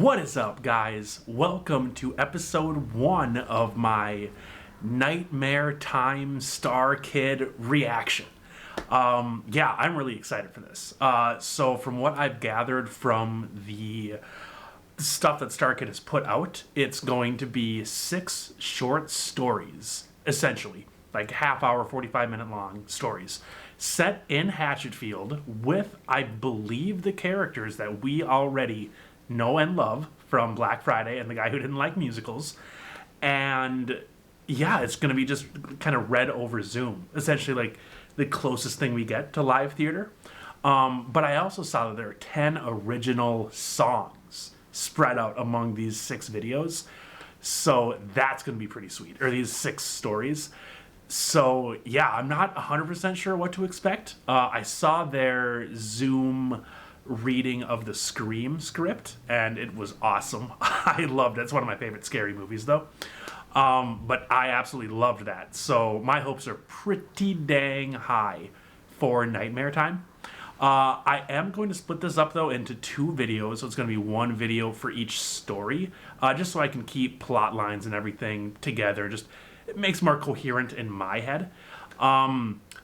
What is up, guys? Welcome to episode 1 of my Nightmare Time Starkid reaction. Yeah, I'm really excited for this. So from what I've gathered from the stuff that Starkid has put out, it's going to be 6 short stories, essentially. Like half-hour, 45-minute long stories. Set in Hatchetfield with, I believe, the characters that we already know and love from Black Friday and The Guy Who Didn't Like Musicals. And yeah, it's going to be just kind of read over Zoom. Essentially like the closest thing we get to live theater. But I also saw that there are 10 original songs spread out among these 6 videos. So that's going to be pretty sweet. Or these 6 stories. So yeah, I'm not 100% sure what to expect. I saw their Zoom reading of the Scream script, and it was awesome. I loved it. It's one of my favorite scary movies, though. But I absolutely loved that. So my hopes are pretty dang high for Nightmare Time. I am going to split this up, though, into 2 videos. So it's going to be 1 video for each story, just so I can keep plot lines and everything together. Just it makes more coherent in my head.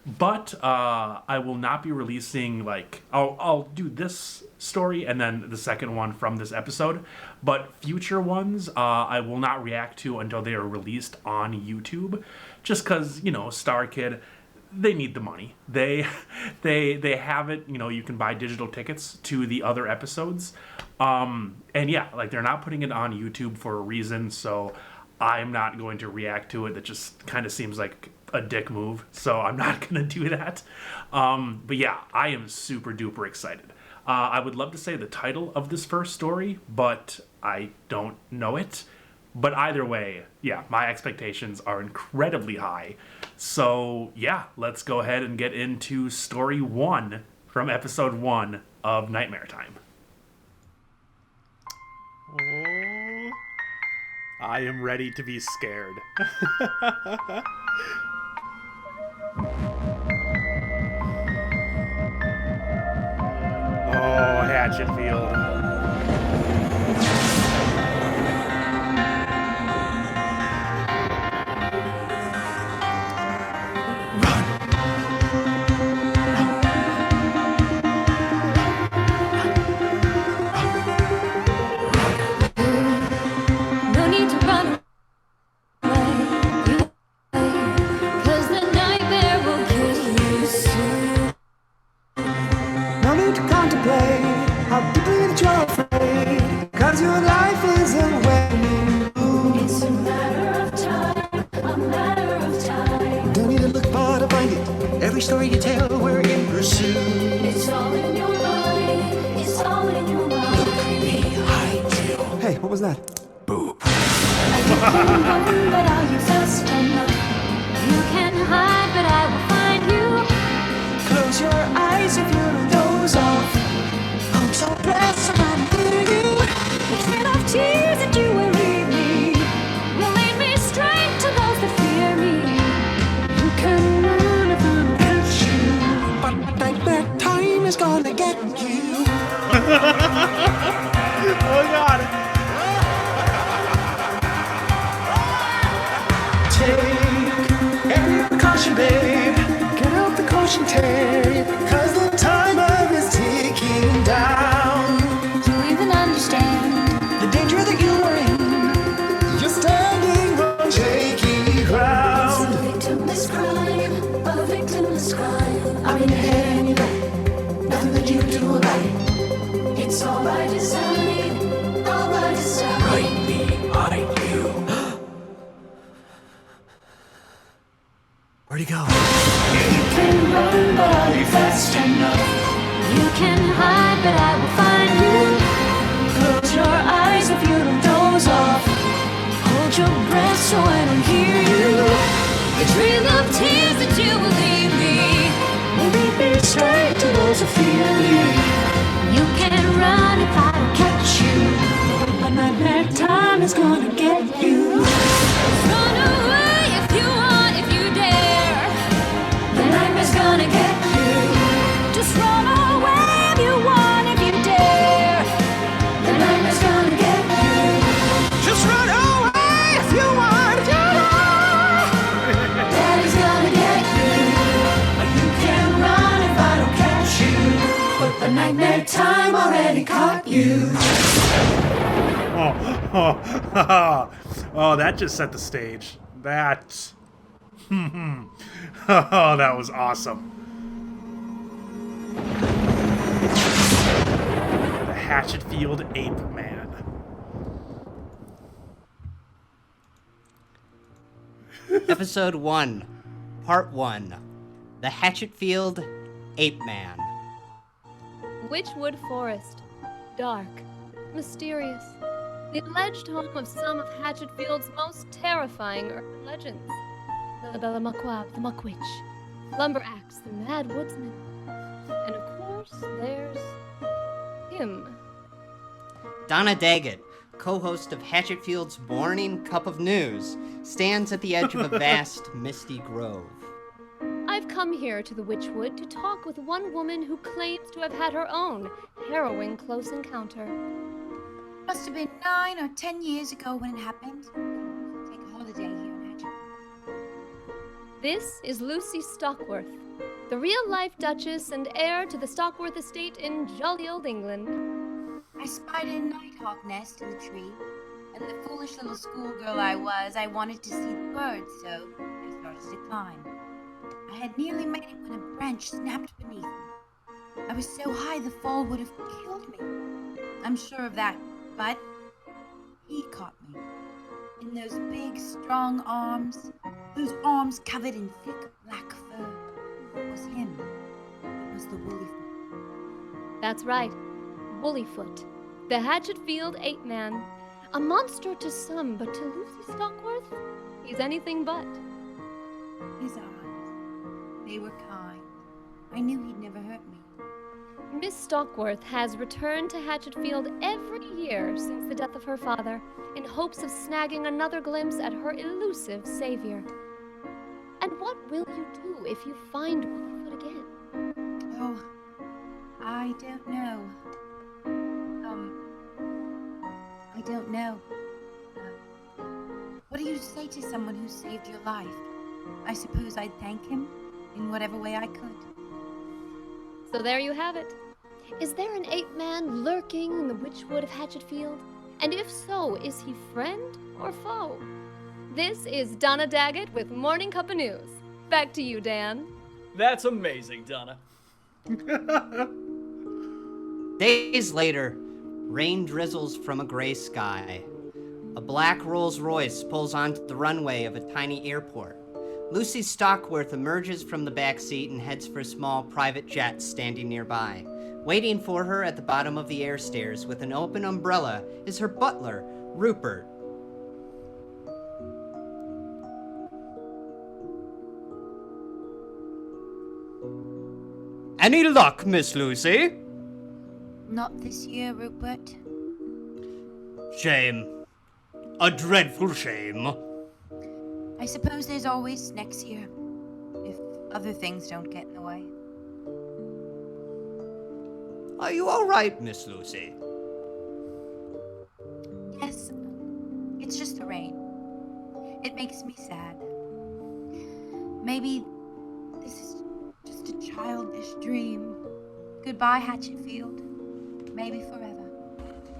But I will not be releasing, like, I'll do this story and then the second one from this episode. But future ones, I will not react to until they are released on YouTube. Just because, you know, Starkid, they need the money. They have it, you know, you can buy digital tickets to the other episodes. And yeah, like, they're not putting it on YouTube for a reason, so I'm not going to react to it. That just kind of seems like a dick move, so I'm not going to do that. But yeah, I am super duper excited. I would love to say the title of this first story, but I don't know it. But either way, yeah, my expectations are incredibly high. So yeah, let's go ahead and get into story 1 from episode 1 of Nightmare Time. Oh, I am ready to be scared. Oh, Hatchetfield. Every story you tell, we're in pursuit. It's all in your mind. It's all in your mind. Look behind you. Hey, what was that? Boo. You can run, but are you fast enough? You can hide, but I will find you. Close your eyes if you don't doze off. Hold your breath so I can hear you. The trail of tears that you will leave me will lead me straight to those that fear me. You can run if I'm but nightmare time is gonna get you. Oh God. Take every precaution, babe. Get out the caution tape, cause the timer is ticking down. Do you even understand the danger that you are in? You're standing on shaky ground. It's a victimless crime, a victimless crime. I'm in your head and you know nothing that you do about it. It's all by design, all by design. Right behind you. Where'd he go? You can run, but are you fast enough? You can hide, but I will find you. Close your eyes if you don't doze off. Hold your breath so I don't hear you. The trail of tears that you will leave me will lead me straight to those who fear me. You can run if I don't catch you, but nightmare time is gonna get you. Run away if you want, if you dare. The nightmare's gonna get you. Just run away if you want, if you dare. The nightmare's gonna get Oh, that just set the stage. That. Oh, that was awesome. The Hatchetfield Ape Man. Episode 1, Part 1, The Hatchetfield Ape Man. Witchwood Forest. Dark. Mysterious. The alleged home of some of Hatchetfield's most terrifying urban legends. Bella Muckwab, the Muck Witch. Lumber Axe, the Mad Woodsman. And of course, there's him. Donna Daggett, co-host of Hatchetfield's Morning Cup of News, stands at the edge of a vast, misty grove. I've come here to the Witchwood to talk with one woman who claims to have had her own harrowing close encounter. Must have been 9 or 10 years ago when it happened. Take a holiday here in Hatchetfield. This is Lucy Stockworth, the real-life Duchess and heir to the Stockworth estate in jolly old England. I spied a nighthawk nest in the tree, and the foolish little schoolgirl I was, I wanted to see the birds, so I started to climb. I had nearly made it when a branch snapped beneath me. I was so high the fall would have killed me. I'm sure of that, but he caught me. In those big, strong arms, those arms covered in thick black fur. It was him. It was the Woollyfoot. That's right, Woollyfoot, the Hatchetfield Ape Man. A monster to some, but to Lucy Stockworth, he's anything but. His eyes, they were kind. I knew he'd never hurt me. Miss Stockworth has returned to Hatchetfield every year since the death of her father, in hopes of snagging another glimpse at her elusive savior. And what will you do if you find Woollyfoot again? Oh, I don't know. I don't know. What do you say to someone who saved your life? I suppose I'd thank him in whatever way I could. So there you have it. Is there an ape man lurking in the Witchwood of Hatchetfield? And if so, is he friend or foe? This is Donna Daggett with Morning Cup of News. Back to you, Dan. That's amazing, Donna. Days later, rain drizzles from a gray sky. A black Rolls-Royce pulls onto the runway of a tiny airport. Lucy Stockworth emerges from the back seat and heads for a small private jet standing nearby. Waiting for her at the bottom of the air stairs with an open umbrella is her butler, Rupert. Any luck, Miss Lucy? Not this year, Rupert. Shame. A dreadful shame. I suppose there's always next year, if other things don't get in the way. Are you all right, Miss Lucy? Yes, it's just the rain. It makes me sad. Maybe this is just a childish dream. Goodbye, Hatchetfield. Maybe forever.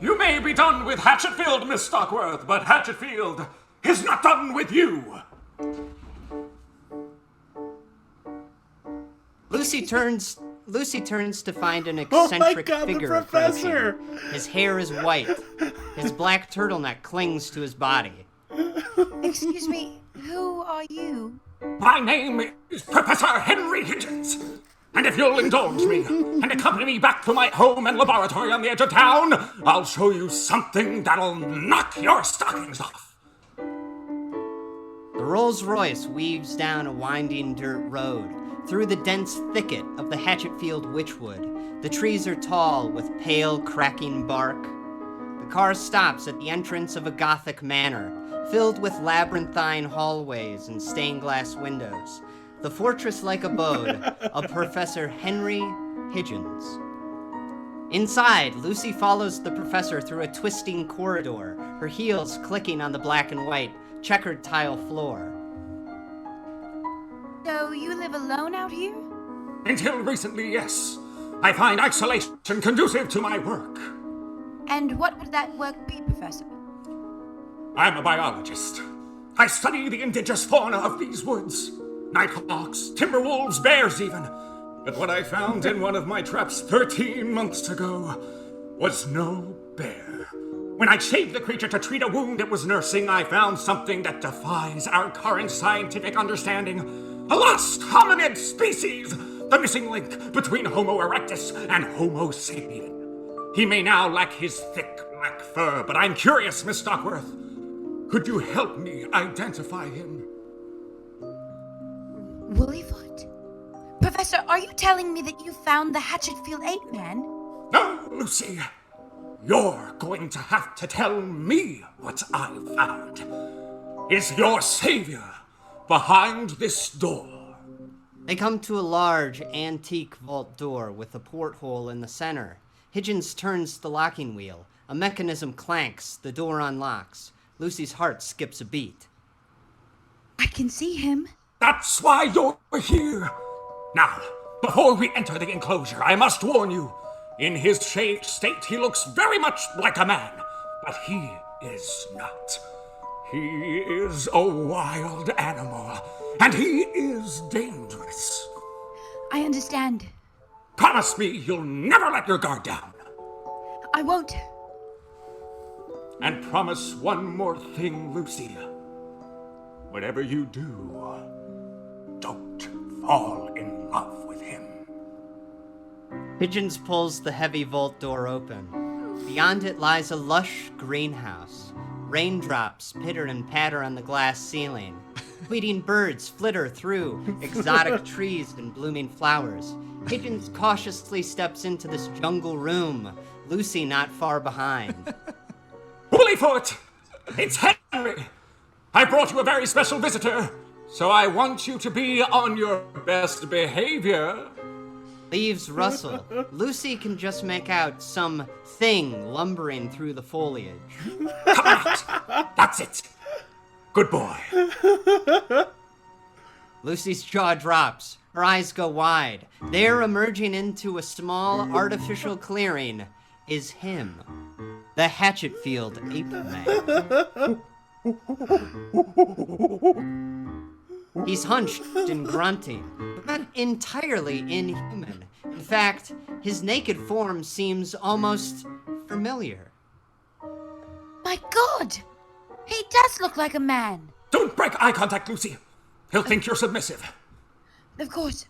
You may be done with Hatchetfield, Miss Stockworth, but Hatchetfield is not done with you. Lucy turns to find an eccentric figure the professor! approaching. His hair is white. His black turtleneck clings to his body. Excuse me, who are you? My name is Professor Henry Higgins. And if you'll indulge me and accompany me back to my home and laboratory on the edge of town, I'll show you something that'll knock your stockings off. The Rolls-Royce weaves down a winding dirt road through the dense thicket of the Hatchetfield Witchwood. The trees are tall with pale, cracking bark. The car stops at the entrance of a Gothic manor, filled with labyrinthine hallways and stained glass windows. The fortress-like abode of Professor Henry Higgins. Inside, Lucy follows the professor through a twisting corridor, her heels clicking on the black and white, checkered tile floor. So you live alone out here? Until recently, yes. I find isolation conducive to my work. And what would that work be, Professor? I'm a biologist. I study the indigenous fauna of these woods. Nighthawks, timber wolves, bears even. But what I found in one of my traps 13 months ago was no bear. When I shaved the creature to treat a wound it was nursing, I found something that defies our current scientific understanding. A lost hominid species! The missing link between Homo erectus and Homo sapien. He may now lack his thick black fur, but I'm curious, Miss Stockworth. Could you help me identify him? Woollyfoot? Professor, are you telling me that you found the Hatchetfield Ape Man? No, Lucy. You're going to have to tell me what I've found. Is your savior behind this door? They come to a large, antique vault door with a porthole in the center. Higgins turns the locking wheel. A mechanism clanks. The door unlocks. Lucy's heart skips a beat. I can see him. That's why you're here. Now, before we enter the enclosure, I must warn you. In his shaved state, he looks very much like a man, but he is not. He is a wild animal, and he is dangerous. I understand. Promise me you'll never let your guard down. I won't. And promise one more thing, Lucy. Whatever you do, don't fall in love with him. Higgins pulls the heavy vault door open. Beyond it lies a lush greenhouse. Raindrops pitter and patter on the glass ceiling. Tweeting birds flitter through exotic trees and blooming flowers. Higgins cautiously steps into this jungle room, Lucy not far behind. Woollyfoot! It's Henry! I brought you a very special visitor, so I want you to be on your best behavior. Leaves rustle. Lucy can just make out some thing lumbering through the foliage. Come out! That's it! Good boy. Lucy's jaw drops. Her eyes go wide. There, emerging into a small artificial clearing, is him. The Hatchetfield Ape Man. He's hunched and grunting, but not entirely inhuman. In fact, his naked form seems almost familiar. My God! He does look like a man. Don't break eye contact, Lucy. He'll think you're submissive. Of course.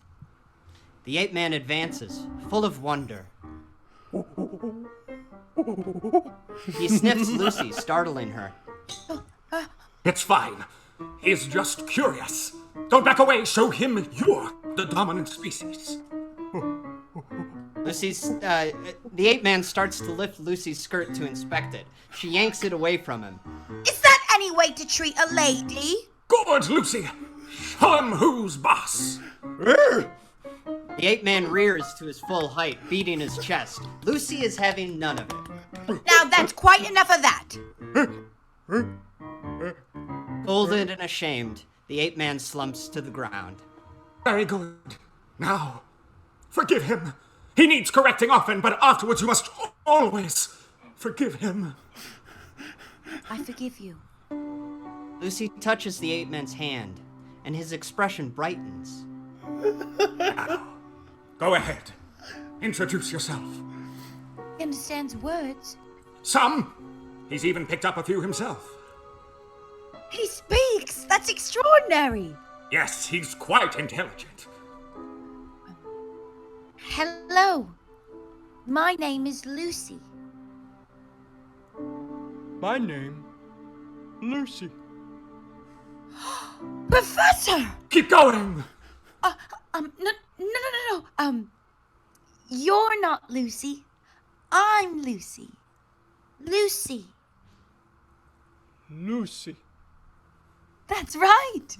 The ape man advances, full of wonder. He sniffs Lucy, startling her. It's fine. He's just curious. Don't back away. Show him you're the dominant species. The ape man starts to lift Lucy's skirt to inspect it. She yanks it away from him. Is that any way to treat a lady? Good, Lucy. Show him who's boss. The ape man rears to his full height, beating his chest. Lucy is having none of it. Now that's quite enough of that. Scolded and ashamed, the ape man slumps to the ground. Very good. Now, forgive him. He needs correcting often, but afterwards you must always forgive him. I forgive you. Lucy touches the ape man's hand, and his expression brightens. Now, go ahead. Introduce yourself. He understands words. Some. He's even picked up a few himself. He speaks! That's extraordinary! Yes, he's quite intelligent. Hello. My name is Lucy. My name, Lucy. Professor! Keep going! No. You're not Lucy. I'm Lucy. Lucy. Lucy. That's right.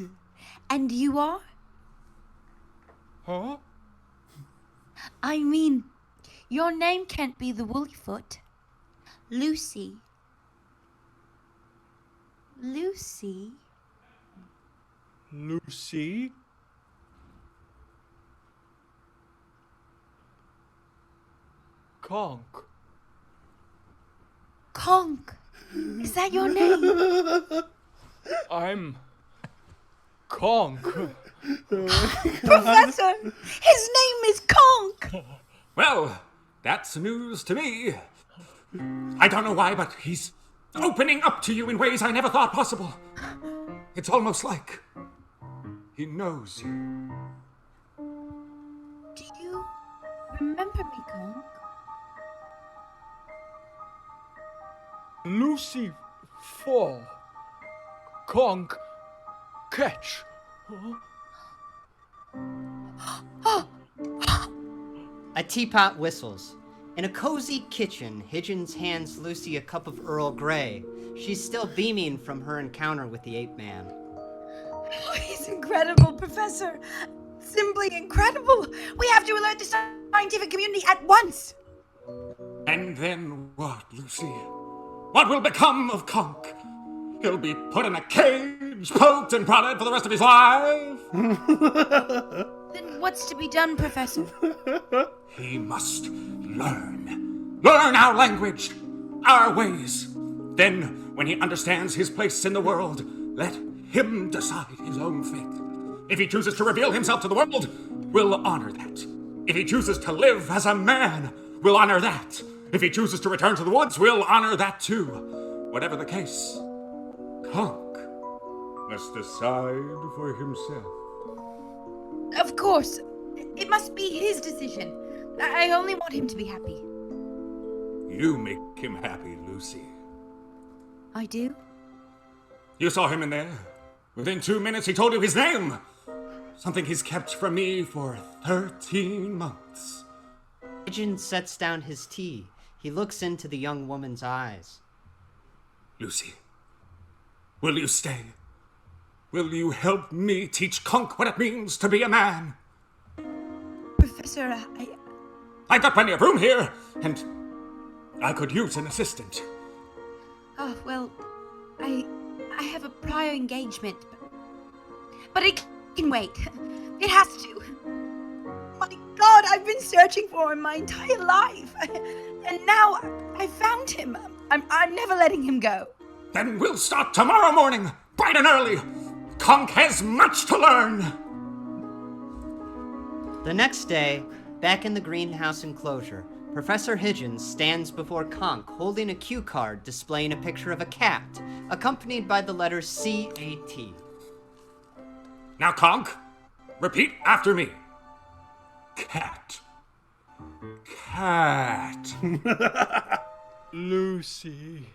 And you are? Huh? I mean, your name can't be the Woollyfoot. Lucy. Lucy. Lucy? Conk. Conk. Is that your name? I'm Conk. Professor, his name is Conk. Well, that's news to me. I don't know why, but he's opening up to you in ways I never thought possible. It's almost like he knows you. Do you remember me, Conk? Lucy, fall. Conk, catch. A teapot whistles. In a cozy kitchen, Higgins hands Lucy a cup of Earl Grey. She's still beaming from her encounter with the ape man. Oh, he's incredible, Professor. Simply incredible. We have to alert the scientific community at once. And then what, Lucy? What will become of Conk? He'll be put in a cage, poked and prodded for the rest of his life. Then what's to be done, Professor? He must learn. Learn our language, our ways. Then, when he understands his place in the world, let him decide his own fate. If he chooses to reveal himself to the world, we'll honor that. If he chooses to live as a man, we'll honor that. If he chooses to return to the woods, we'll honor that too. Whatever the case, Conk must decide for himself. Of course. It must be his decision. I only want him to be happy. You make him happy, Lucy. I do? You saw him in there. Within 2 minutes, he told you his name. Something he's kept from me for 13 months. Higgins sets down his tea. He looks into the young woman's eyes. Lucy, will you stay? Will you help me teach Conk what it means to be a man? Professor, I've got plenty of room here, and I could use an assistant. Oh, well, I have a prior engagement, but it can wait. It has to. My God, I've been searching for him my entire life, and now I found him. I'm never letting him go. Then we'll start tomorrow morning, bright and early. Conk has much to learn. The next day, back in the greenhouse enclosure, Professor Higgins stands before Conk holding a cue card displaying a picture of a cat, accompanied by the letters C-A-T. Now, Conk, repeat after me. Cat. Cat. Lucy.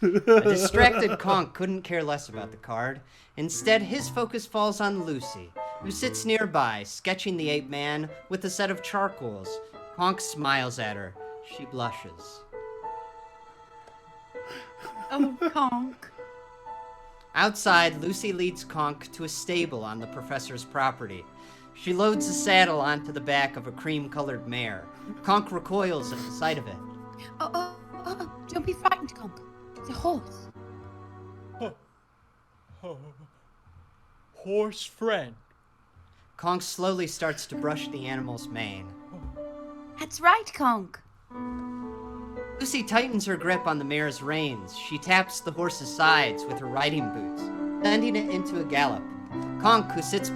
A distracted Conk couldn't care less about the card. Instead, his focus falls on Lucy, who sits nearby, sketching the ape man with a set of charcoals. Conk smiles at her. She blushes. Oh, Conk. Outside, Lucy leads Conk to a stable on the professor's property. She loads a saddle onto the back of a cream-colored mare. Conk recoils at the sight of it. Oh, don't be frightened, Conk. It's a horse. Horse friend. Conk slowly starts to brush the animal's mane. That's right, Conk. Lucy tightens her grip on the mare's reins. She taps the horse's sides with her riding boots, sending it into a gallop. Conk, who sits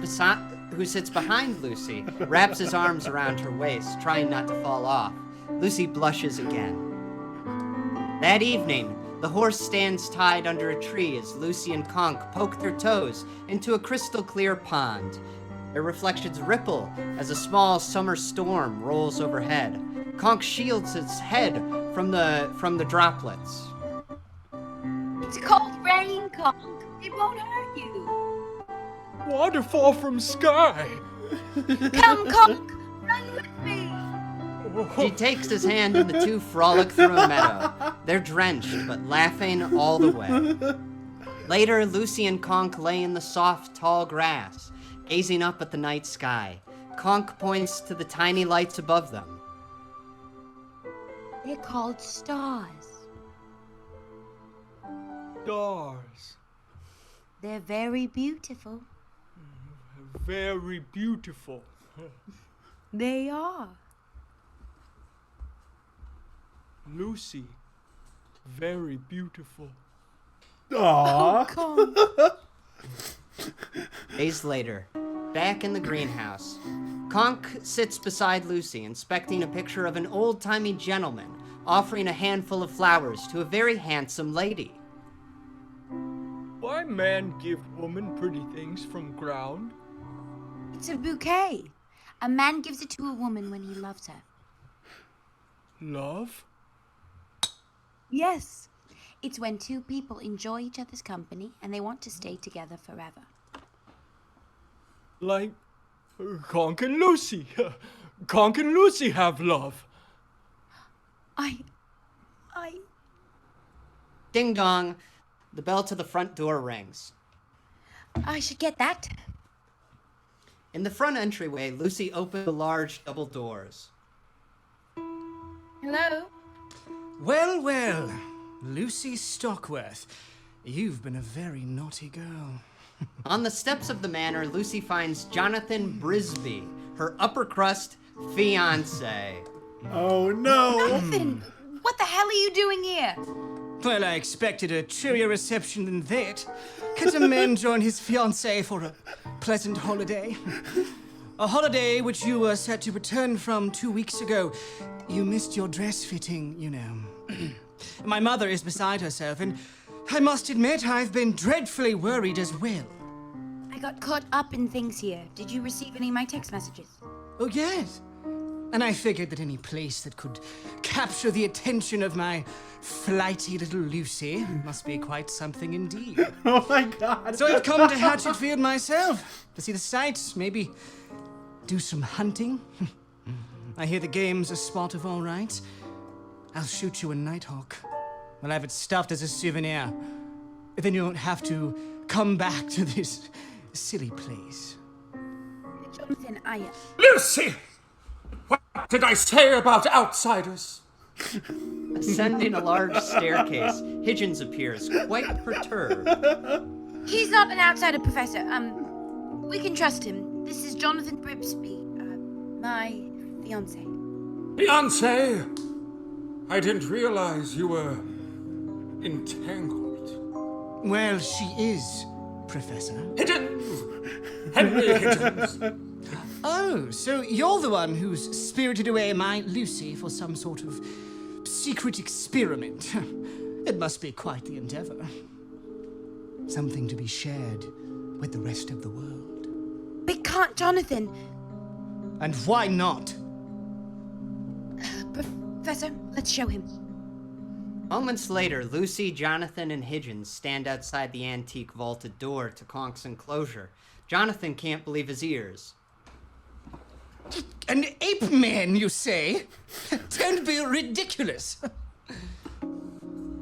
behind Lucy, wraps his arms around her waist, trying not to fall off. Lucy blushes again. That evening, the horse stands tied under a tree as Lucy and Conk poke their toes into a crystal-clear pond. Their reflections ripple as a small summer storm rolls overhead. Conk shields its head from the droplets. It's called rain, Conk. It won't hurt you. Waterfall from sky. Come, Conk. Run with me. She takes his hand and the two frolic through a meadow. They're drenched, but laughing all the way. Later, Lucy and Conk lay in the soft, tall grass, gazing up at the night sky. Conk points to the tiny lights above them. They're called stars. Stars. They're very beautiful. Very beautiful. They are. Lucy, very beautiful. Aww. Days later, back in the greenhouse, Conk sits beside Lucy, inspecting a picture of an old-timey gentleman offering a handful of flowers to a very handsome lady. Why man give woman pretty things from ground? It's a bouquet. A man gives it to a woman when he loves her. Love? Yes. It's when two people enjoy each other's company and they want to stay together forever. Like Conk and Lucy. Conk and Lucy have love. I... Ding dong, the bell to the front door rings. I should get that. In the front entryway, Lucy opened the large double doors. Hello? Well, well, Lucy Stockworth, you've been a very naughty girl. On the steps of the manor, Lucy finds Jonathan Brisby, her upper crust fiance. Oh no. Jonathan, what the hell are you doing here? Well, I expected a cheerier reception than that. Can't a man join his fiancée for a pleasant holiday? A holiday which you were set to return from 2 weeks ago. You missed your dress fitting, you know. My mother is beside herself, and I must admit I've been dreadfully worried as well. I got caught up in things here. Did you receive any of my text messages? Oh, yes. And I figured that any place that could capture the attention of my flighty little Lucy must be quite something indeed. Oh my god. So I've come to Hatchetfield myself to see the sights, maybe do some hunting. I hear the game's a spot of all right. I'll shoot you a nighthawk. I'll have it stuffed as a souvenir. Then you won't have to come back to this silly place. Jonathan, Lucy! What did I say about outsiders? Ascending a large staircase, Higgins appears, quite perturbed. He's not an outsider, Professor. We can trust him. This is Jonathan Brisby, my fiance. Fiance? I didn't realize you were entangled. Well, she is, Professor. Higgins! Henry Higgins! Oh, so you're the one who's spirited away my Lucy for some sort of secret experiment. It must be quite the endeavor. Something to be shared with the rest of the world. We can't, Jonathan. And why not? Professor, let's show him. Moments later, Lucy, Jonathan, and Higgins stand outside the antique vaulted door to Conk's enclosure. Jonathan can't believe his ears. An ape man, you say? Don't be ridiculous.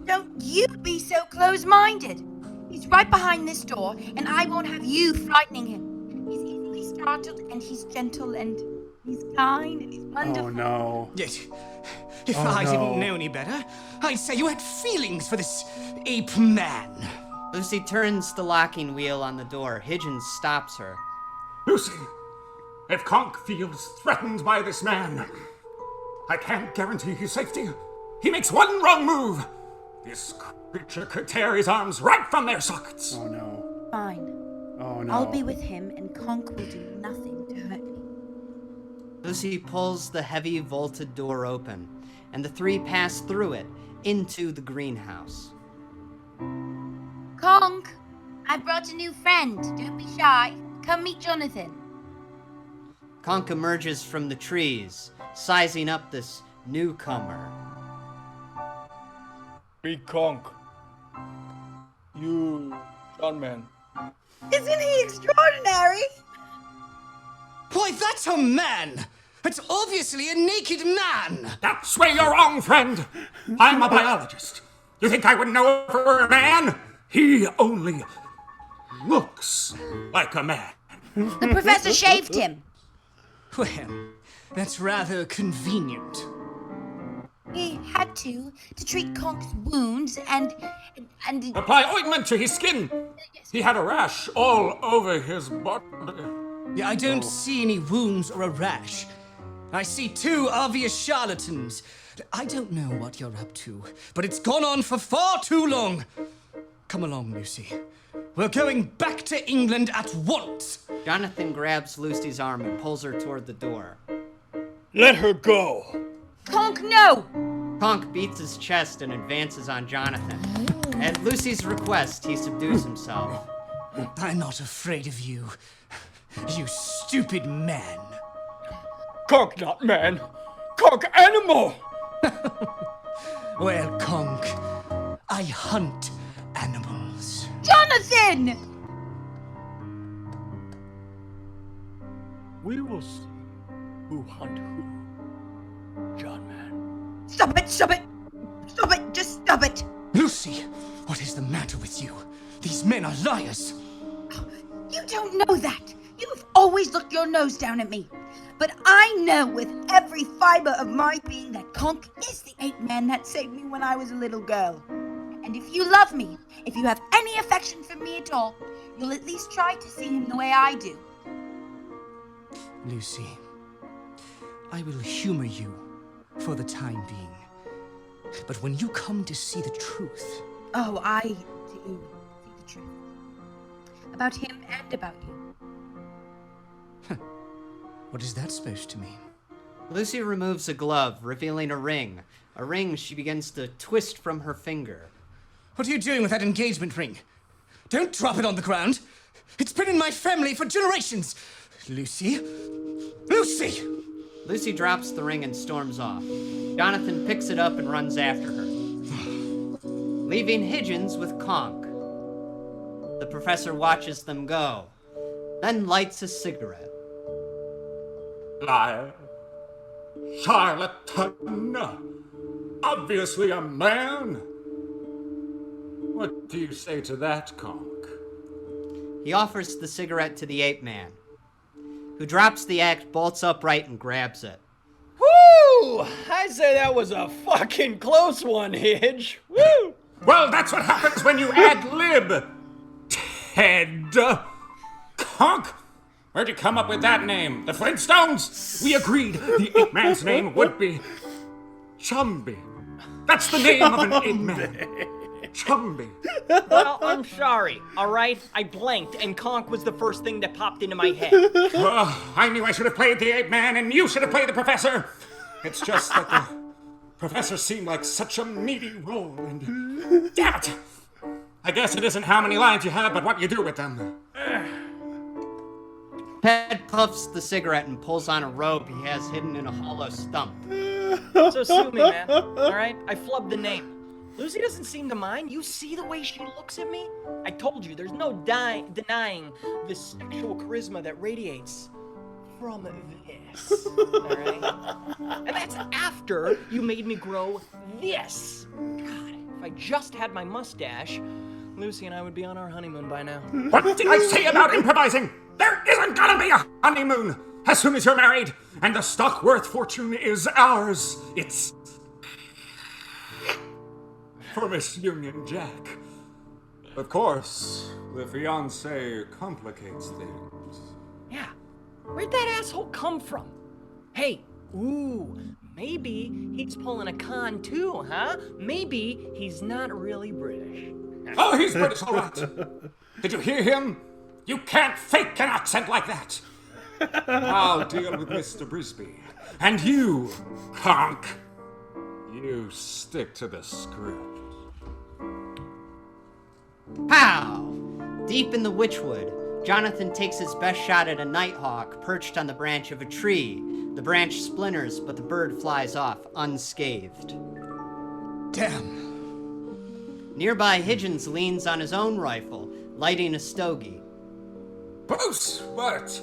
Don't you be so close-minded. He's right behind this door, and I won't have you frightening him. He's easily startled, and he's gentle, and he's kind, and he's wonderful. Oh no. Yes. If I didn't know any better, I'd say you had feelings for this ape man. Lucy turns the locking wheel on the door. Higgins stops her. Lucy, if Conk feels threatened by this man, I can't guarantee his safety. He makes one wrong move. This creature could tear his arms right from their sockets. Oh no. Fine. Oh no. I'll be with him, and Conk will do nothing to hurt me. Lucy pulls the heavy vaulted door open, and the three pass through it into the greenhouse. Conk, I brought a new friend. Don't be shy. Come meet Jonathan. Conk emerges from the trees, sizing up this newcomer. Me Conk. You, John Man. Isn't he extraordinary? Why, that's a man! It's obviously a naked man! That's where you're wrong, friend. I'm a biologist. You think I would know if it were a man? He only looks like a man. The professor shaved him. Well, that's rather convenient. He had to treat Conk's wounds and Apply ointment to his skin. He had a rash all over his body. Yeah, I don't see any wounds or a rash. I see two obvious charlatans. I don't know what you're up to, but it's gone on for far too long. Come along, Lucy. We're going back to England at once. Jonathan grabs Lucy's arm and pulls her toward the door. Let her go. Conk, no! Conk beats his chest and advances on Jonathan. At Lucy's request, he subdues himself. I'm not afraid of you, you stupid man. Conk not man. Conk animal. Well, Conk, I hunt animals. Jonathan! We will see who hunt who. John man. Stop it, stop it! Stop it, just stop it! Lucy, what is the matter with you? These men are liars. You don't know that. You've always looked your nose down at me. But I know with every fiber of my being that Conk is the ape man that saved me when I was a little girl. And if you love me, if you have any affection for me at all, you'll at least try to see him the way I do. Lucy, I will humor you for the time being. But when you come to see the truth... Oh, I do see the truth. About him and about you. What is that supposed to mean? Lucy removes a glove, revealing a ring. A ring she begins to twist from her finger. What are you doing with that engagement ring? Don't drop it on the ground. It's been in my family for generations. Lucy? Lucy! Lucy drops the ring and storms off. Jonathan picks it up and runs after her, leaving Higgins with Conk. The professor watches them go, then lights a cigarette. Liar. Charlatan. Obviously a man. What do you say to that, Conk? He offers the cigarette to the ape man, who drops the act, bolts upright, and grabs it. Woo! I'd say that was a fucking close one, Hidge. Woo! Well, that's what happens when you ad-lib. Ted. Conk, where'd you come up with that name? The Flintstones? We agreed the ape man's name would be Chumby. That's the name of an ape man. Chumby. Well, I'm sorry, alright? I blanked and Conk was the first thing that popped into my head. I knew I should have played the ape man and you should have played the professor. It's just that the professor seemed like such a meaty role and... Damn it! I guess it isn't how many lines you have, but what you do with them. Ted puffs the cigarette and pulls on a robe he has hidden in a hollow stump. So sue me, man, alright? I flubbed the name. Lucy doesn't seem to mind. You see the way she looks at me? I told you, there's no denying the sexual charisma that radiates from this, alright? And that's after you made me grow this. God, if I just had my mustache, Lucy and I would be on our honeymoon by now. What did I say about improvising? There isn't gonna be a honeymoon as soon as you're married, and the Stockworth fortune is ours. It's for Miss Union Jack. Of course, the fiance complicates things. Yeah, where'd that asshole come from? Hey, maybe he's pulling a con too, huh? Maybe he's not really British. Oh, he's British, all right. Did you hear him? You can't fake an accent like that. I'll deal with Mr. Brisby. And you, Conk, you stick to the script. Pow! Deep in the witchwood, Jonathan takes his best shot at a nighthawk perched on the branch of a tree. The branch splinters, but the bird flies off unscathed. Damn. Nearby, Higgins leans on his own rifle, lighting a stogie. Bruce, what?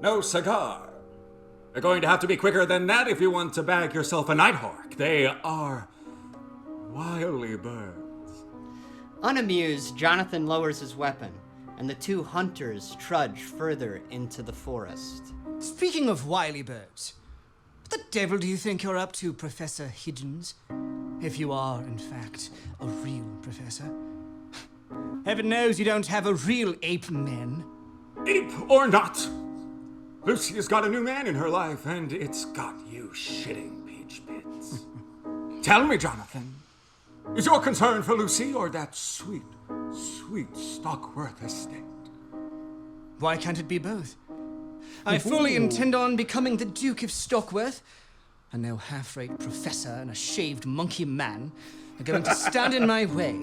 No cigar. You're going to have to be quicker than that if you want to bag yourself a nighthawk. They are wily birds. Unamused, Jonathan lowers his weapon, and the two hunters trudge further into the forest. Speaking of wily birds, what the devil do you think you're up to, Professor Higgins? If you are, in fact, a real professor. Heaven knows you don't have a real ape man. Ape or not, Lucy has got a new man in her life, and it's got you shitting peach pits. Tell me, Jonathan, is your concern for Lucy or that sweet, sweet Stockworth estate? Why can't it be both? I fully intend on becoming the Duke of Stockworth, and no half-rate professor and a shaved monkey man are going to stand in my way.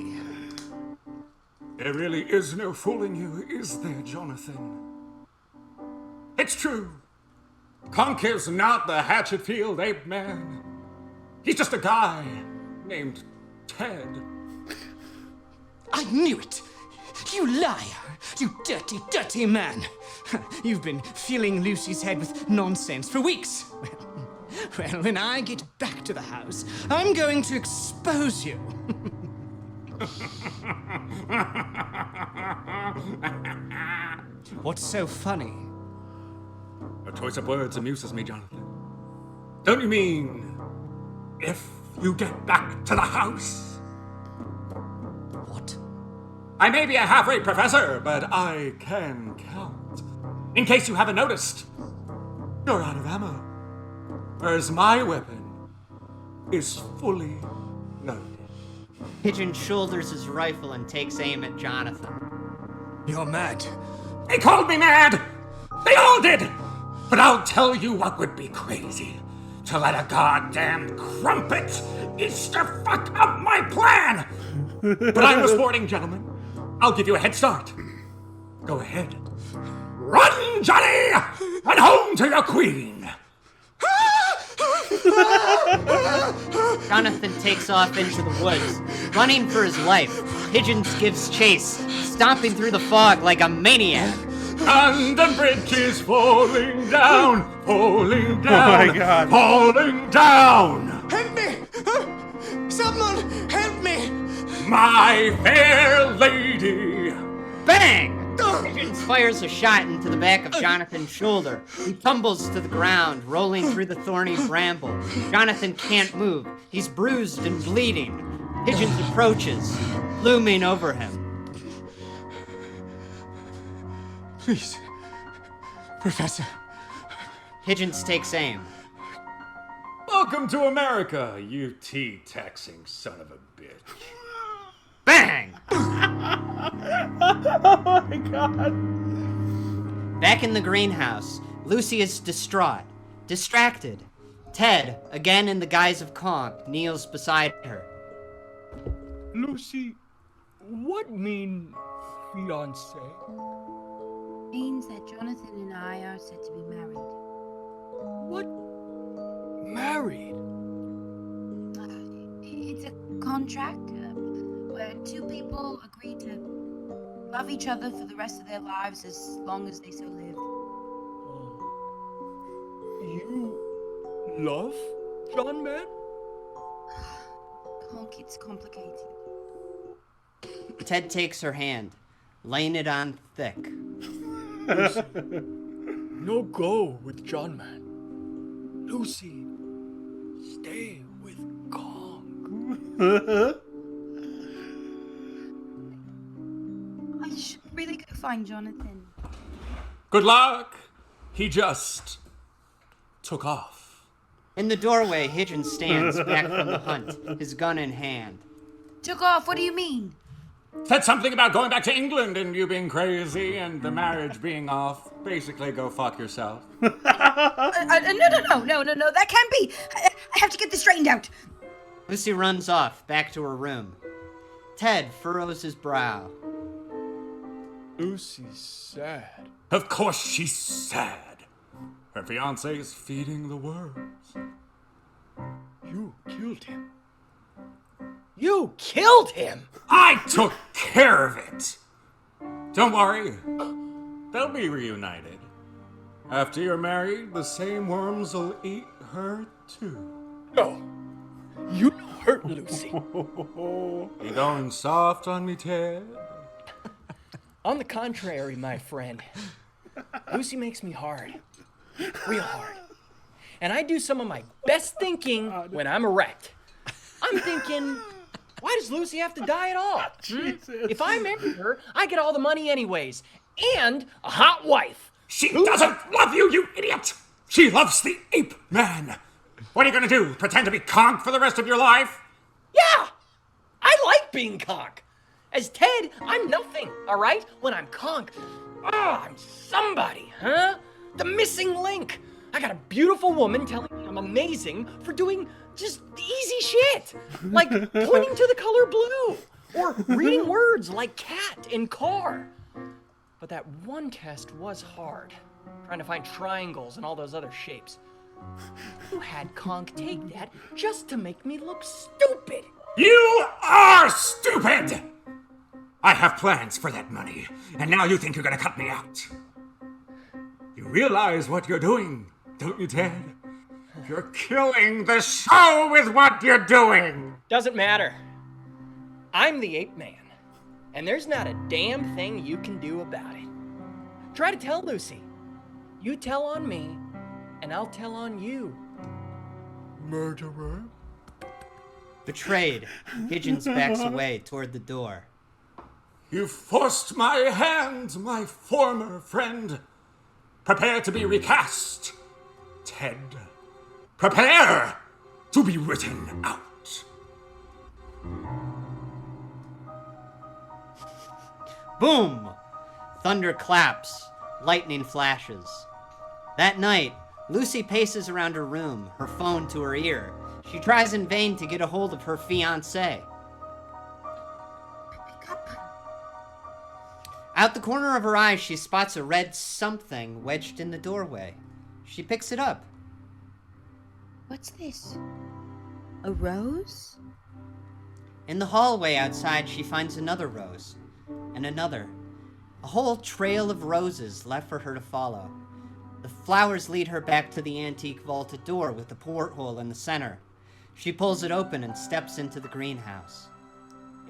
There really is no fooling you, is there, Jonathan? It's true. Conk is not the Hatchetfield Ape Man. He's just a guy named Ted. I knew it! You liar! You dirty, dirty man! You've been filling Lucy's head with nonsense for weeks. Well, when I get back to the house, I'm going to expose you. What's so funny? Your choice of words amuses me, Jonathan. Don't you mean if you get back to the house? What? I may be a half-rate professor, but I can count. In case you haven't noticed, you're out of ammo. Whereas my weapon is fully loaded. Pigeon shoulders his rifle and takes aim at Jonathan. You're mad. They called me mad! They all did! But I'll tell you what would be crazy. To let a goddamn crumpet Easter fuck up my plan! But I'm a sporting gentleman. I'll give you a head start. Go ahead. Run, Johnny! Run home to your queen! Jonathan takes off into the woods, running for his life. Pigeons gives chase, stomping through the fog like a maniac. And the bridge is falling down, falling down, Oh my God. falling down. Help me! Someone help me! My fair lady. Bang! Pigeons fires a shot into the back of Jonathan's shoulder. He tumbles to the ground, rolling through the thorny bramble. Jonathan can't move. He's bruised and bleeding. Pigeons approaches, looming over him. Please, Professor. Pigeons takes aim. Welcome to America, you tea-taxing son of a bitch. Bang! Oh my God. Back in the greenhouse, Lucy is distraught, distracted. Ted, again in the guise of Conk, kneels beside her. Lucy, what mean fiance? Means that Jonathan and I are set to be married. What? Married? It's a contract where two people agree to love each other for the rest of their lives as long as they so live. You love John Man? Conk, it's complicated. Ted takes her hand, laying it on thick. No go with John Man. Lucy, stay with Kong. I should really go find Jonathan. Good luck. He just took off. In the doorway, Higgins stands back from the hunt, his gun in hand. Took off? What do you mean? Said something about going back to England and you being crazy and the marriage being off. Basically, go fuck yourself. No, that can't be. I have to get this straightened out. Lucy runs off, back to her room. Ted furrows his brow. Lucy's sad. Of course she's sad. Her fiance is feeding the worms. You killed him. You killed him! I took care of it. Don't worry. They'll be reunited. After you're married, the same worms will eat her too. No. You hurt Lucy. You going soft on me, Ted? On the contrary, my friend, Lucy makes me hard. Real hard. And I do some of my best thinking when I'm erect. I'm thinking, why does Lucy have to die at all? Jesus. If I marry her, I get all the money anyways. And a hot wife. She doesn't love you, you idiot! She loves the Ape Man! What are you gonna do? Pretend to be Conk for the rest of your life? Yeah! I like being Conk. As Ted, I'm nothing, alright? When I'm Conk, I'm somebody, huh? The missing link. I got a beautiful woman telling me I'm amazing for doing just easy shit. Like pointing to the color blue. Or reading words like cat in car. But that one test was hard. Trying to find triangles and all those other shapes. You had Conk take that just to make me look stupid. You are stupid! I have plans for that money, and now you think you're gonna cut me out. You realize what you're doing, don't you, Ted? You're killing the show with what you're doing! Doesn't matter. I'm the Ape Man, and there's not a damn thing you can do about it. Try to tell Lucy. You tell on me, and I'll tell on you. Murderer? Betrayed, Higgins backs away toward the door. You forced my hand, my former friend. Prepare to be recast, Ted. Prepare to be written out. Boom! Thunder claps, lightning flashes. That night, Lucy paces around her room, her phone to her ear. She tries in vain to get a hold of her fiancé. Out the corner of her eye, she spots a red something wedged in the doorway. She picks it up. What's this? A rose? In the hallway outside, she finds another rose. And another. A whole trail of roses left for her to follow. The flowers lead her back to the antique vaulted door with the porthole in the center. She pulls it open and steps into the greenhouse.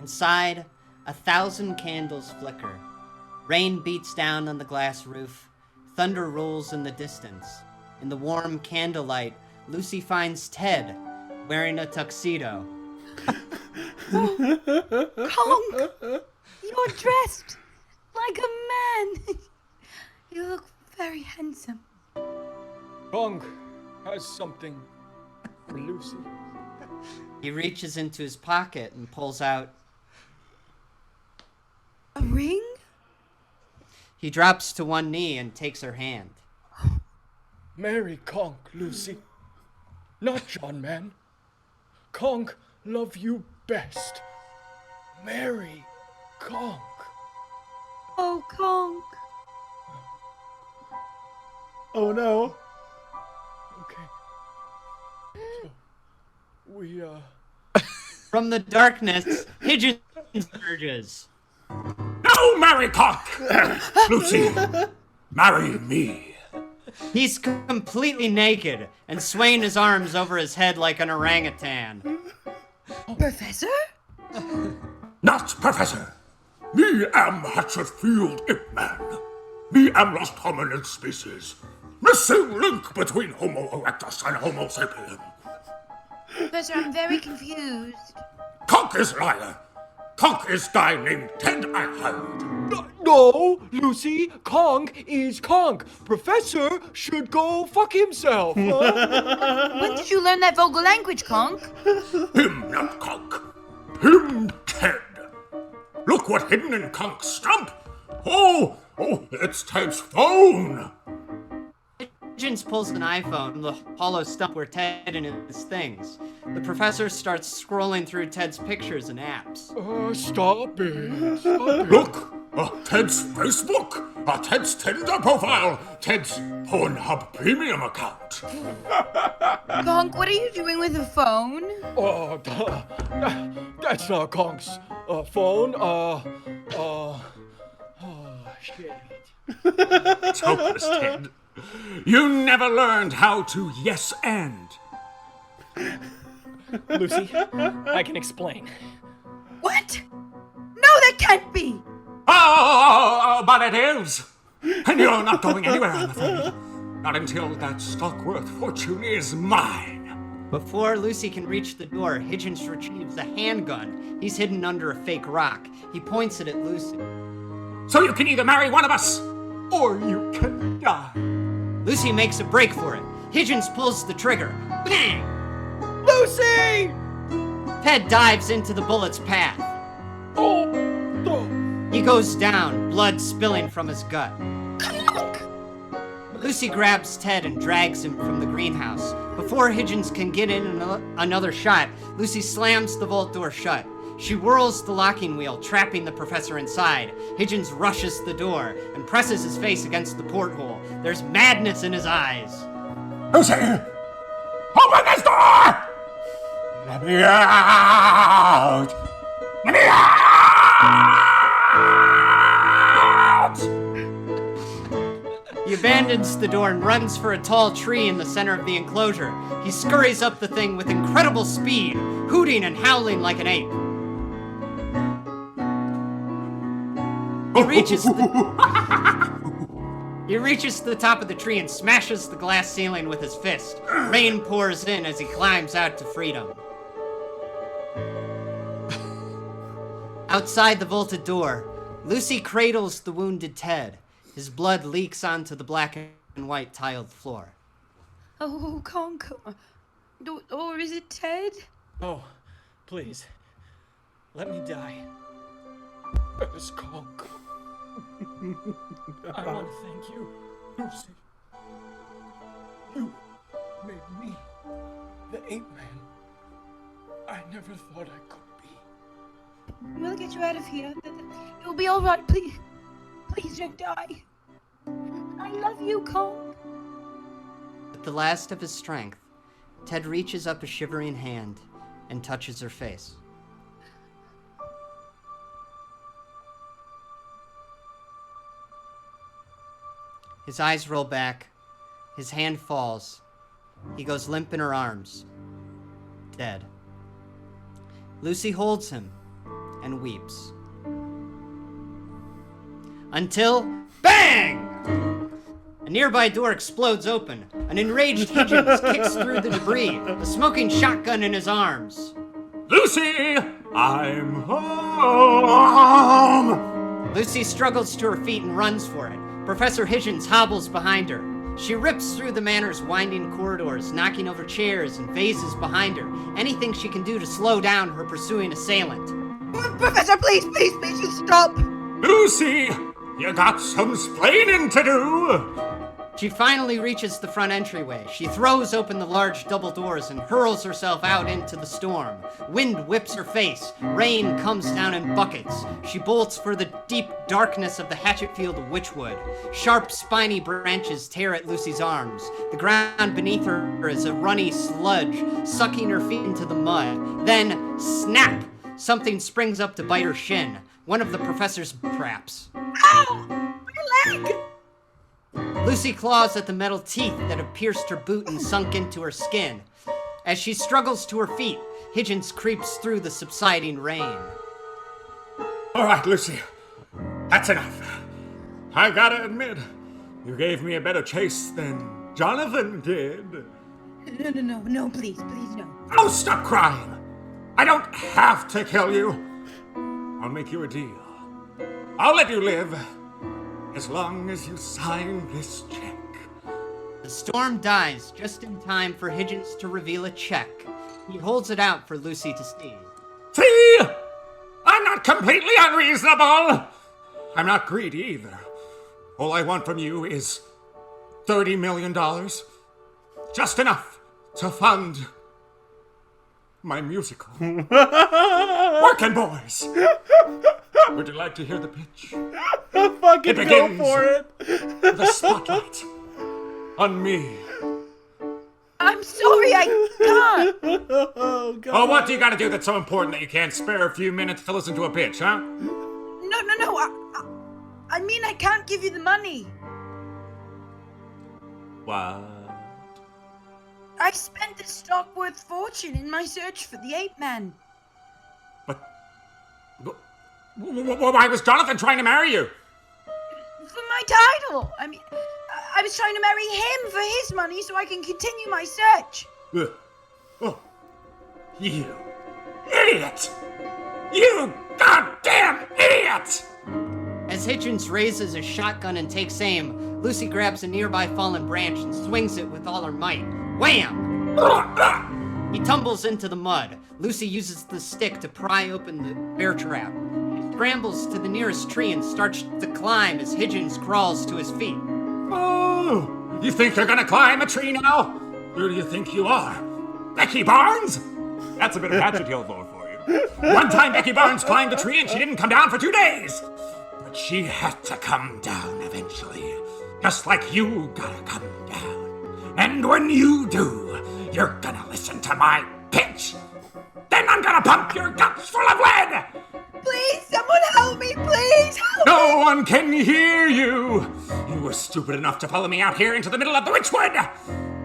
Inside, 1,000 candles flicker. Rain beats down on the glass roof. Thunder rolls in the distance. In the warm candlelight, Lucy finds Ted, wearing a tuxedo. Conk! You're dressed like a man. You look very handsome. Conk has something for Lucy. He reaches into his pocket and pulls out a ring? He drops to one knee and takes her hand. Marry Conk, Lucy. Not John, man. Conk love you best. Marry Conk. Oh, Conk. Oh no. Okay. So, we, From the darkness, Higgins emerges. No, marry Conk! Lucy, marry me. He's completely naked and swaying his arms over his head like an orangutan. Professor? Not Professor. Me am Hatchetfield Ape Man. Me am lost hominid species. Missing link between Homo erectus and Homo sapien. Professor, I'm very confused. Conk is liar. Conk is guy named Ted I hired. No, Lucy, Conk is Conk. Professor should go fuck himself. Huh? When did you learn that vulgar language, Conk? Him not Conk. Him Ted. Look what hidden in Conk's stump. Oh, it's Ted's phone. Higgins pulls an iPhone from the hollow stump where Ted and his things. The professor starts scrolling through Ted's pictures and apps. Stop it. Stop it. Look, Ted's Facebook, Ted's Tinder profile, Ted's Pornhub premium account. Conk, what are you doing with the phone? That's not Conk's phone. Shit. It's hopeless, Ted. You never learned how to yes and. Lucy, I can explain. What? No, that can't be! Oh, but it is. And you're not going anywhere, I'm afraid. Not until that stock worth fortune is mine. Before Lucy can reach the door, Higgins retrieves a handgun. He's hidden under a fake rock. He points it at Lucy. So you can either marry one of us, or you can die. Lucy makes a break for it. Higgins pulls the trigger. Bang! Lucy! Ted dives into the bullet's path. Oh! He goes down, blood spilling from his gut. Lucy grabs Ted and drags him from the greenhouse. Before Higgins can get in another shot, Lucy slams the vault door shut. She whirls the locking wheel, trapping the professor inside. Higgins rushes the door and presses his face against the porthole. There's madness in his eyes. Lucy! Open this door! Let me out! Let me out! He abandons the door and runs for a tall tree in the center of the enclosure. He scurries up the thing with incredible speed, hooting and howling like an ape. He reaches to the top of the tree and smashes the glass ceiling with his fist. Rain pours in as he climbs out to freedom. Outside the vaulted door, Lucy cradles the wounded Ted. His blood leaks onto the black and white tiled floor. Oh, Conk. Or is it Ted? Oh, please. Let me die. That is Conk. I want to thank you, Lucy. You made me the Ape Man. I never thought I could be. We'll get you out of here. You'll be all right. Please. Please don't die. I love you, Conk. With the last of his strength, Ted reaches up a shivering hand and touches her face. His eyes roll back. His hand falls. He goes limp in her arms. Dead. Lucy holds him and weeps. Until BANG! A nearby door explodes open. An enraged Higgins kicks through the debris, a smoking shotgun in his arms. Lucy! I'm home! Lucy struggles to her feet and runs for it. Professor Higgins hobbles behind her. She rips through the manor's winding corridors, knocking over chairs and vases behind her. Anything she can do to slow down her pursuing assailant. Professor, please, just stop. Lucy! You got some splaining to do! She finally reaches the front entryway. She throws open the large double doors and hurls herself out into the storm. Wind whips her face. Rain comes down in buckets. She bolts for the deep darkness of the Hatchetfield Witchwood. Sharp, spiny branches tear at Lucy's arms. The ground beneath her is a runny sludge, sucking her feet into the mud. Then, snap! Something springs up to bite her shin. One of the professor's traps. Ow! My leg! Lucy claws at the metal teeth that have pierced her boot and sunk into her skin. As she struggles to her feet, Higgins creeps through the subsiding rain. All right, Lucy. That's enough. I gotta admit, you gave me a better chase than Jonathan did. No, please, no. Oh, stop crying. I don't have to kill you. I'll make you a deal. I'll let you live. As long as you sign this check. The storm dies just in time for Higgins to reveal a check. He holds it out for Lucy to see. See? I'm not completely unreasonable. I'm not greedy either. All I want from you is $30 million. Just enough to fund my musical. Working Boys. Would you like to hear the pitch? Fucking go for it. The spotlight on me. I'm sorry, I can't. Oh, God. Oh, what do you gotta do that's so important that you can't spare a few minutes to listen to a pitch, huh? No. I mean, I can't give you the money. What? I spent the stock-worth fortune in my search for the Ape Man. Why was Jonathan trying to marry you? For my title. I mean, I was trying to marry him for his money so I can continue my search. Oh, you idiot! You goddamn idiot! As Hitchens raises a shotgun and takes aim, Lucy grabs a nearby fallen branch and swings it with all her might. Wham! He tumbles into the mud. Lucy uses the stick to pry open the bear trap. He scrambles to the nearest tree and starts to climb as Hitchens crawls to his feet. Oh, you think you're gonna climb a tree now? Who do you think you are? Becky Barnes? That's a bit of Hatchetfield lore for you. One time Becky Barnes climbed a tree and she didn't come down for 2 days. But she had to come down eventually. Just like you gotta come down. And when you do, you're gonna listen to my pitch. Then I'm gonna pump your guts full of lead! Please, someone help me, please help me! No one can hear you! You were stupid enough to follow me out here into the middle of the Witchwood!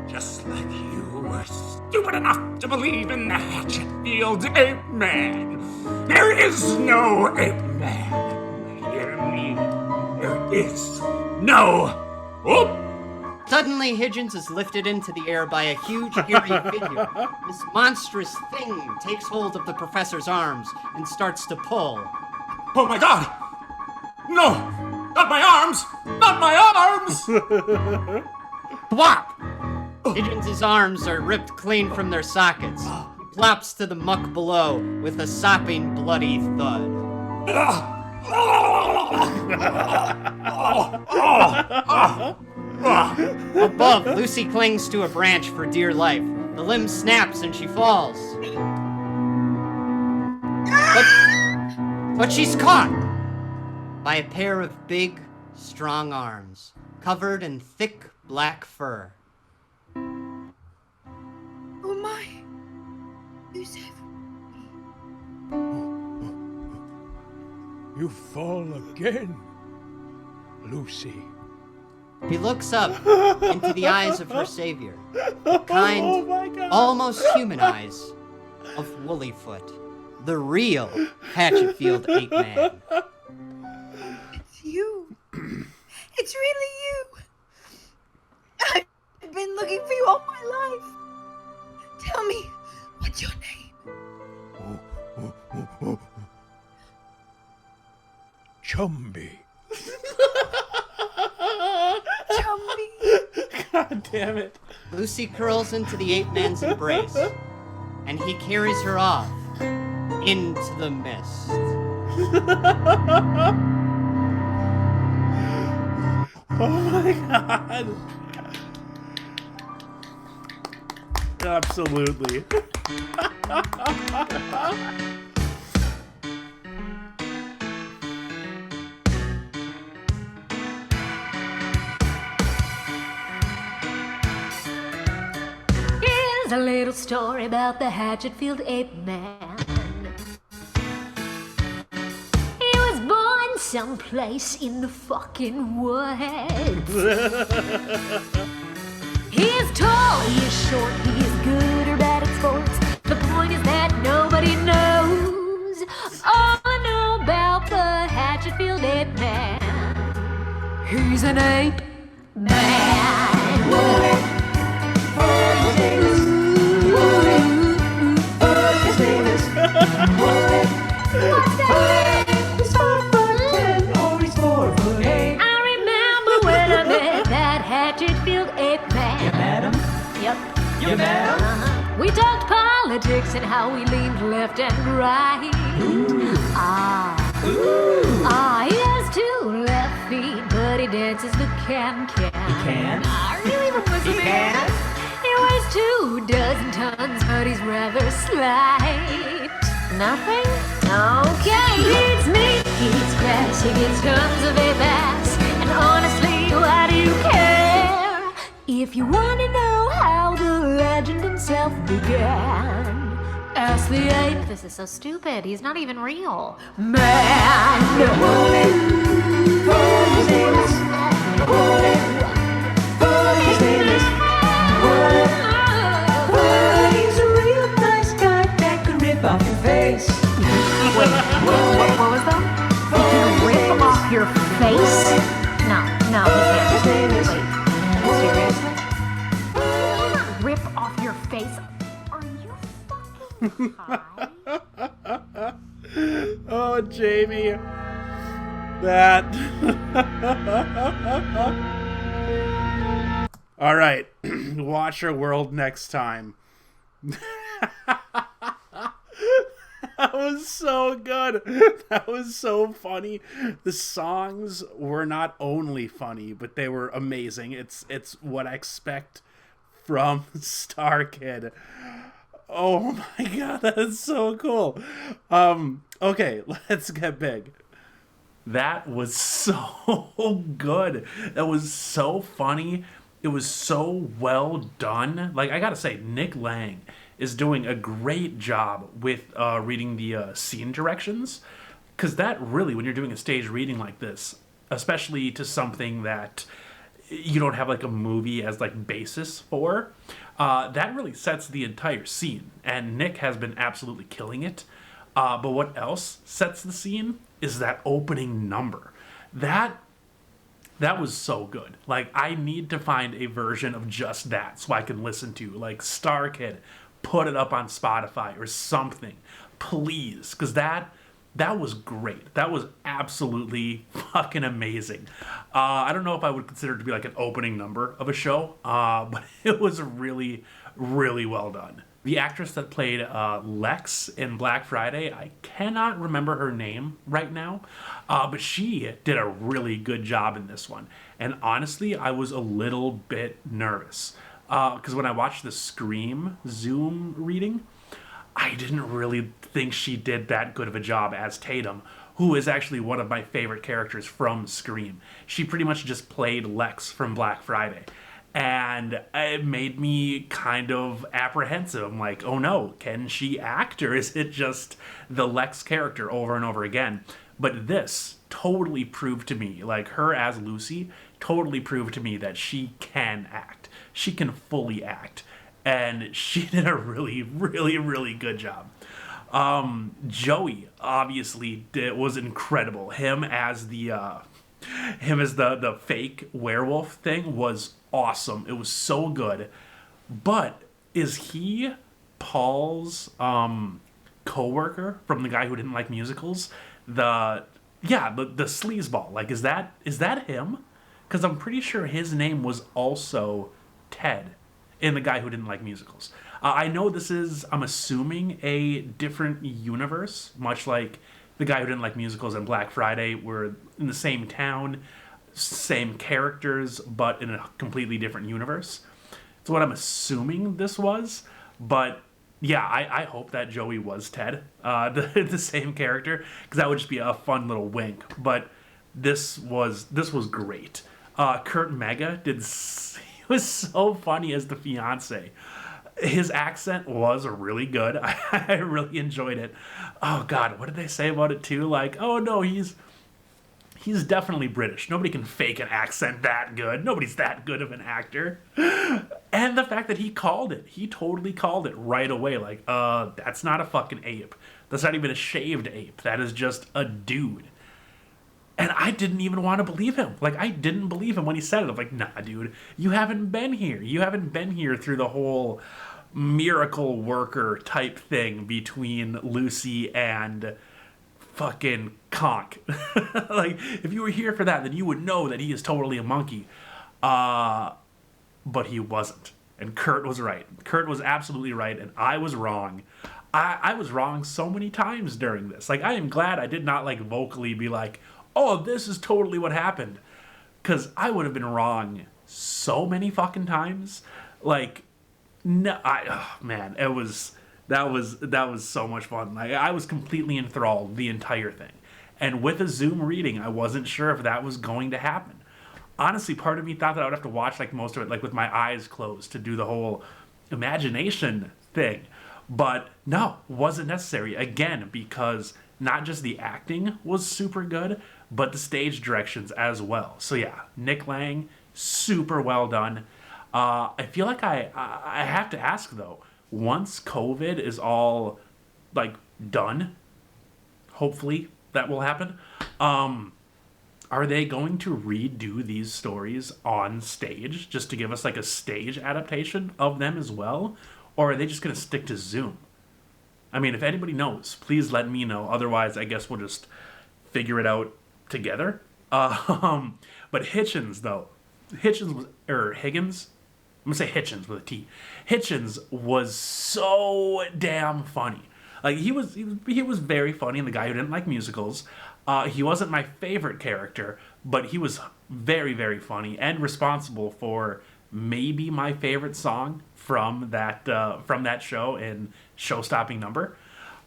Just like you were stupid enough to believe in the Hatchetfield Ape Man. There is no Ape Man. Hear me? There is no... Oh! Suddenly, Hitchens is lifted into the air by a huge, hairy figure. This monstrous thing takes hold of the professor's arms and starts to pull. Oh my god! No! Not my arms! Not my arms! Plop! Hitchens' arms are ripped clean from their sockets. He plops to the muck below with a sopping, bloody thud. Above, Lucy clings to a branch for dear life. The limb snaps and she falls. But she's caught by a pair of big, strong arms, covered in thick black fur. Oh my! You saved me. You fall again, Lucy. He looks up into the eyes of her savior, the kind, almost human eyes of Woollyfoot, the real Hatchetfield Ape Man. It's you. It's really you. I've been looking for you all my life. Tell me, what's your name? Chumby. Chumby. God damn it. Lucy curls into the ape man's embrace, and he carries her off into the mist. Oh my god. Absolutely. Here's a little story about the Hatchetfield Ape Man. He was born someplace in the fucking woods. He is tall, he is short, he is good or bad at sports. The point is that nobody knows all I know about the Hatchetfield Ape Man. He's an ape man. What's his name is? What's that? He's 5'10" or he's 4'8". I remember when I met that Hatchetfield Ape Man. You met him? Yep. You met him? We talked politics and how we leaned left and right. He has 2 left feet, but he dances the can-can. He can? Are you even listening? He can? He weighs 2 tons, but he's rather slight. Nothing? Okay, he eats meat, he eats grass, he gets tons of ape ass. And honestly, why do you care? If you want to know how the legend himself began, ask the ape. This is so stupid, he's not even real. Man! His name is... His name is... He's a real nice guy that can rip off your face. Wait, what was that? He can rip off your face? No, he can't. Wait, seriously? Rip off your face? Are you fucking high? Oh, Jamie. That. All right. Watch your world next time. That was so good. That was so funny. The songs were not only funny, but they were amazing. It's what I expect from Starkid. Oh my god, that is so cool. Okay, let's get big. That was so good. That was so funny. It was so well done. Like, I gotta say, Nick Lang is doing a great job with reading the scene directions. Because that really, when you're doing a stage reading like this, especially to something that you don't have like a movie as like basis for, that really sets the entire scene. And Nick has been absolutely killing it. But what else sets the scene is that opening number. That was so good. Like, I need to find a version of just that so I can listen to. Like, Starkid, put it up on Spotify or something. Please. Because that was great. That was absolutely fucking amazing. I don't know if I would consider it to be like an opening number of a show, but it was really, really well done. The actress that played Lex in Black Friday, I cannot remember her name right now, but she did a really good job in this one. And honestly, I was a little bit nervous because when I watched the Scream Zoom reading, I didn't really think she did that good of a job as Tatum, who is actually one of my favorite characters from Scream. She pretty much just played Lex from Black Friday. And it made me kind of apprehensive. I'm like, oh no, can she act? Or is it just the Lex character over and over again? But this totally proved to me, like her as Lucy, totally proved to me that she can act. She can fully act. And she did a really, really, really good job. Joey, obviously, was incredible. Him as the fake werewolf thing was awesome. It was so good. But is he Paul's co-worker from the guy who didn't like musicals? The sleazeball. Like, is that him? Because I'm pretty sure his name was also Ted in The Guy Who Didn't Like Musicals. I know this is, I'm assuming, a different universe, much like The Guy Who Didn't Like Musicals and Black Friday were in the same town, same characters, but in a completely different universe. It's what I'm assuming this was, but yeah, I hope that Joey was Ted, the same character, because that would just be a fun little wink. But this was great. Kurt Mega he was so funny as the fiance. His accent was really good. I really enjoyed it. Oh God, what did they say about it too? Like, oh no, he's definitely British. Nobody can fake an accent that good. Nobody's that good of an actor. And the fact that he totally called it right away. Like, that's not a fucking ape. That's not even a shaved ape. That is just a dude. And I didn't even want to believe him. Like, I didn't believe him when he said it. I'm like, nah, dude, you haven't been here. You haven't been here through the whole miracle worker type thing between Lucy and fucking Conk. Like, if you were here for that, then you would know that he is totally a monkey. But he wasn't. And Kurt was right. Kurt was absolutely right, and I was wrong. I was wrong so many times during this. Like, I am glad I did not, like, vocally be like, oh, this is totally what happened. Because I would have been wrong so many fucking times. Like, no, man, that was so much fun. Like, I was completely enthralled the entire thing. And with a Zoom reading, I wasn't sure if that was going to happen. Honestly, part of me thought that I would have to watch like most of it like with my eyes closed to do the whole imagination thing. But no, wasn't necessary. Again, because not just the acting was super good, but the stage directions as well. So yeah, Nick Lang, super well done. I feel like I have to ask though, once COVID is all like done, hopefully that will happen. Are they going to redo these stories on stage just to give us like a stage adaptation of them as well? Or are they just going to stick to Zoom? I mean, if anybody knows, please let me know. Otherwise, I guess we'll just figure it out together. But Hitchens, though, Higgins, I'm gonna say Hitchens with a T. Hitchens was so damn funny. Like he was very funny, and the guy who didn't like musicals. He wasn't my favorite character, but he was very, very funny and responsible for maybe my favorite song from that show and show-stopping number.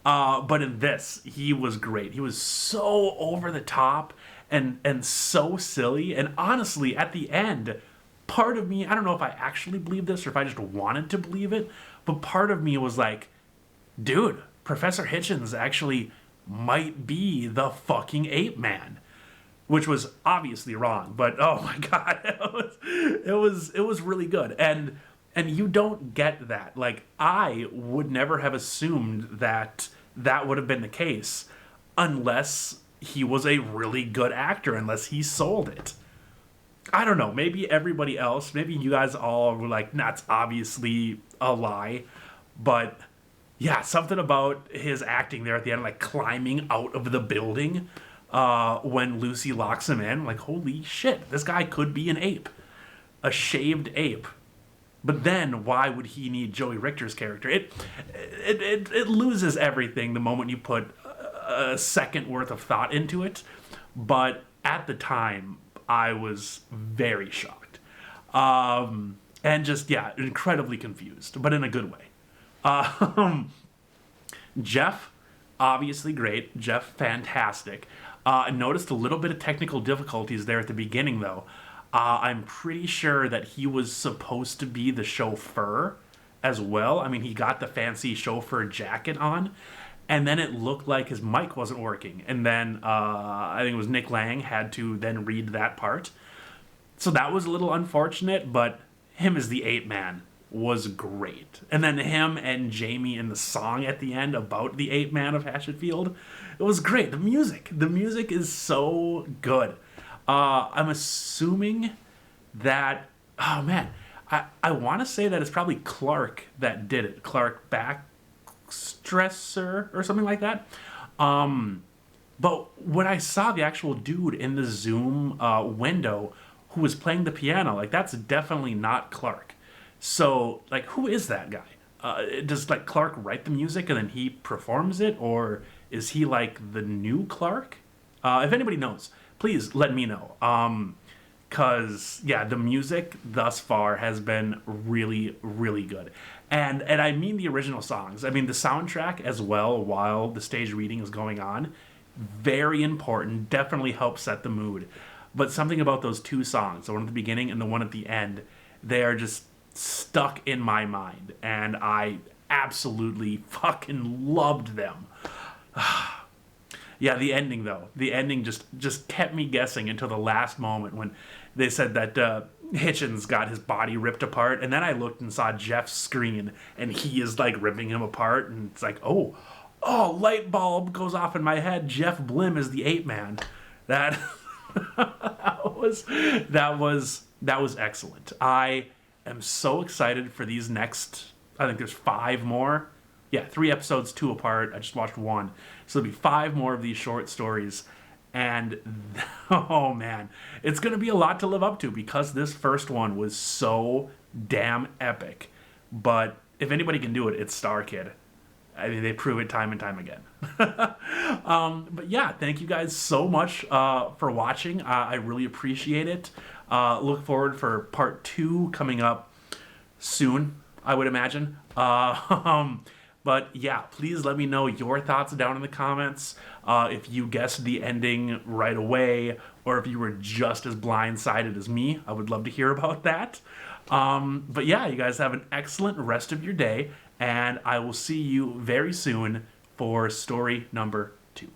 But in this, he was great. He was so over the top and so silly. And honestly, at the end, part of me, I don't know if I actually believe this or if I just wanted to believe it, but part of me was like, dude, Professor Hitchens actually might be the fucking Ape Man. Which was obviously wrong, but oh my god, it was really good. And you don't get that. Like, I would never have assumed that would have been the case unless he was a really good actor, unless he sold it. I don't know, maybe everybody else, maybe you guys all were like, that's obviously a lie. But yeah, something about his acting there at the end, like climbing out of the building when Lucy locks him in, like, holy shit, this guy could be an ape. A shaved ape. But then, why would he need Joey Richter's character? It loses everything the moment you put a second worth of thought into it. But at the time, I was very shocked. And just, yeah, incredibly confused, but in a good way. Jeff, obviously great. Jeff, fantastic. I noticed a little bit of technical difficulties there at the beginning, though. I'm pretty sure that he was supposed to be the chauffeur as well. I mean, he got the fancy chauffeur jacket on, and then it looked like his mic wasn't working. And then I think it was Nick Lang had to then read that part. So that was a little unfortunate, but him as the Ape Man was great. And then him and Jamie in the song at the end about the Ape Man of Hatchetfield, it was great. The music is so good. I'm assuming that, oh man, I want to say that it's probably Clark that did it. Clark Backstresser or something like that. But when I saw the actual dude in the Zoom window who was playing the piano, like, that's definitely not Clark. So, like, who is that guy? Does, like, Clark write the music and then he performs it? Or is he, like, the new Clark? If anybody knows, please let me know. Because, yeah, the music thus far has been really, really good. And I mean the original songs. I mean, the soundtrack as well, while the stage reading is going on, very important, definitely helps set the mood. But something about those two songs, the one at the beginning and the one at the end, they are just stuck in my mind, and I absolutely fucking loved them. Yeah, the ending though. The ending just kept me guessing until the last moment when they said that Hitchens got his body ripped apart, and then I looked and saw Jeff's screen, and he is like ripping him apart, and it's like, oh, light bulb goes off in my head. Jeff Blim is the Ape Man. That that was excellent. I am so excited for these next, I think there's 5 more. Yeah, 3 episodes, 2 apart. I just watched 1. So there'll be 5 more of these short stories. And, oh man, it's going to be a lot to live up to because this first one was so damn epic. But if anybody can do it, it's Starkid. I mean, they prove it time and time again. But yeah, thank you guys so much for watching. I really appreciate it. Look forward for part 2 coming up soon, I would imagine. But yeah, please let me know your thoughts down in the comments. If you guessed the ending right away, or if you were just as blindsided as me, I would love to hear about that. But yeah, you guys have an excellent rest of your day, and I will see you very soon for story number 2.